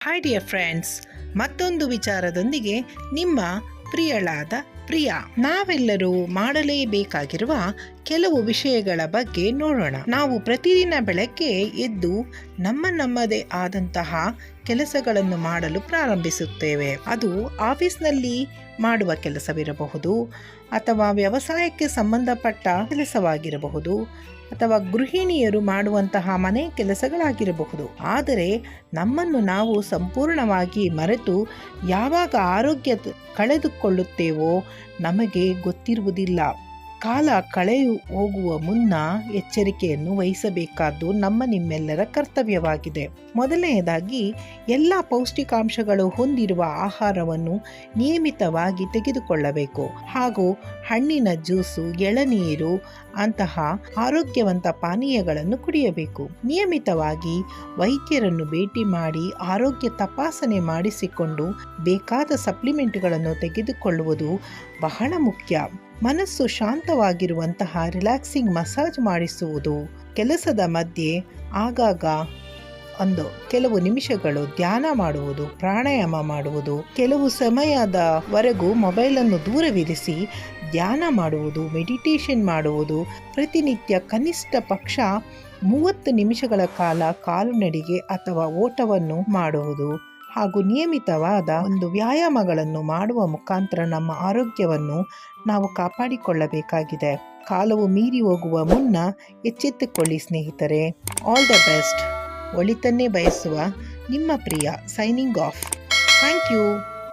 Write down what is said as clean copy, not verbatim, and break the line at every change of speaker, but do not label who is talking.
Hi dear friends, ಮತ್ತೊಂದು ವಿಚಾರದೊಂದಿಗೆ ನಿಮ್ಮ ಪ್ರಿಯಳಾದ ಪ್ರಿಯಾ. ನಾವೆಲ್ಲರೂ ಮಾಡಲೇಬೇಕಾಗಿರುವ ಕೆಲವು ವಿಷಯಗಳ ಬಗ್ಗೆ ನೋಡೋಣ. ನಾವು ಪ್ರತಿದಿನ ಬೆಳಗ್ಗೆ ಎದ್ದು ನಮ್ಮದೇ ಆದಂತಹ ಕೆಲಸಗಳನ್ನು ಮಾಡಲು ಪ್ರಾರಂಭಿಸುತ್ತೇವೆ. ಅದು ಆಫೀಸ್ನಲ್ಲಿ ಮಾಡುವ ಕೆಲಸವಿರಬಹುದು, ಅಥವಾ ವ್ಯವಸಾಯಕ್ಕೆ ಸಂಬಂಧಪಟ್ಟ ಕೆಲಸವಾಗಿರಬಹುದು, ಅಥವಾ ಗೃಹಿಣಿಯರು ಮಾಡುವಂತಹ ಮನೆ ಕೆಲಸಗಳಾಗಿರಬಹುದು. ಆದರೆ ನಮ್ಮನ್ನು ನಾವು ಸಂಪೂರ್ಣವಾಗಿ ಮರೆತು ಯಾವಾಗ ಆರೋಗ್ಯ ಕಳೆದುಕೊಳ್ಳುತ್ತೇವೋ ನಮಗೆ ಗೊತ್ತಿರುವುದಿಲ್ಲ. ಕಾಲ ಕಳೆಯು ಹೋಗುವ ಮುನ್ನ ಎಚ್ಚರಿಕೆಯನ್ನು ವಹಿಸಬೇಕಾದ್ದು ನಿಮ್ಮೆಲ್ಲರ ಕರ್ತವ್ಯವಾಗಿದೆ. ಮೊದಲನೆಯದಾಗಿ ಎಲ್ಲ ಪೌಷ್ಟಿಕಾಂಶಗಳು ಹೊಂದಿರುವ ಆಹಾರವನ್ನು ನಿಯಮಿತವಾಗಿ ತೆಗೆದುಕೊಳ್ಳಬೇಕು. ಹಾಗೂ ಹಣ್ಣಿನ ಜ್ಯೂಸು, ಎಳನೀರು ಅಂತಹ ಆರೋಗ್ಯವಂತ ಪಾನೀಯಗಳನ್ನು ಕುಡಿಯಬೇಕು. ನಿಯಮಿತವಾಗಿ ವೈದ್ಯರನ್ನು ಭೇಟಿ ಮಾಡಿ ಆರೋಗ್ಯ ತಪಾಸಣೆ ಮಾಡಿಸಿಕೊಂಡು ಬೇಕಾದ ಸಪ್ಲಿಮೆಂಟ್ಗಳನ್ನು ತೆಗೆದುಕೊಳ್ಳುವುದು ಬಹಳ ಮುಖ್ಯ. ಮನಸ್ಸು ಶಾಂತವಾಗಿರುವಂತಹ ರಿಲ್ಯಾಕ್ಸಿಂಗ್ ಮಸಾಜ್ ಮಾಡಿಸುವುದು, ಕೆಲಸದ ಮಧ್ಯೆ ಆಗಾಗ ಕೆಲವು ನಿಮಿಷಗಳು ಧ್ಯಾನ ಮಾಡುವುದು, ಪ್ರಾಣಾಯಾಮ ಮಾಡುವುದು, ಕೆಲವು ಸಮಯದವರೆಗೂ ಮೊಬೈಲನ್ನು ದೂರವಿರಿಸಿ ಧ್ಯಾನ ಮಾಡುವುದು, ಮೆಡಿಟೇಷನ್ ಮಾಡುವುದು, ಪ್ರತಿನಿತ್ಯ ಕನಿಷ್ಠ ಪಕ್ಷ 30 ನಿಮಿಷಗಳ ಕಾಲ ಕಾಲುನಡಿಗೆ ಅಥವಾ ಓಟವನ್ನು ಮಾಡುವುದು, ಹಾಗೂ ನಿಯಮಿತವಾದ ವ್ಯಾಯಾಮಗಳನ್ನು ಮಾಡುವ ಮುಖಾಂತರ ನಮ್ಮ ಆರೋಗ್ಯವನ್ನು ನಾವು ಕಾಪಾಡಿಕೊಳ್ಳಬೇಕಾಗಿದೆ. ಕಾಲವು ಮೀರಿ ಹೋಗುವ ಮುನ್ನ ಎಚ್ಚೆತ್ತುಕೊಳ್ಳಿ ಸ್ನೇಹಿತರೆ. All the best. ಒಳಿತನ್ನೇ ಬಯಸುವ ನಿಮ್ಮ ಪ್ರಿಯ. Signing off. Thank you.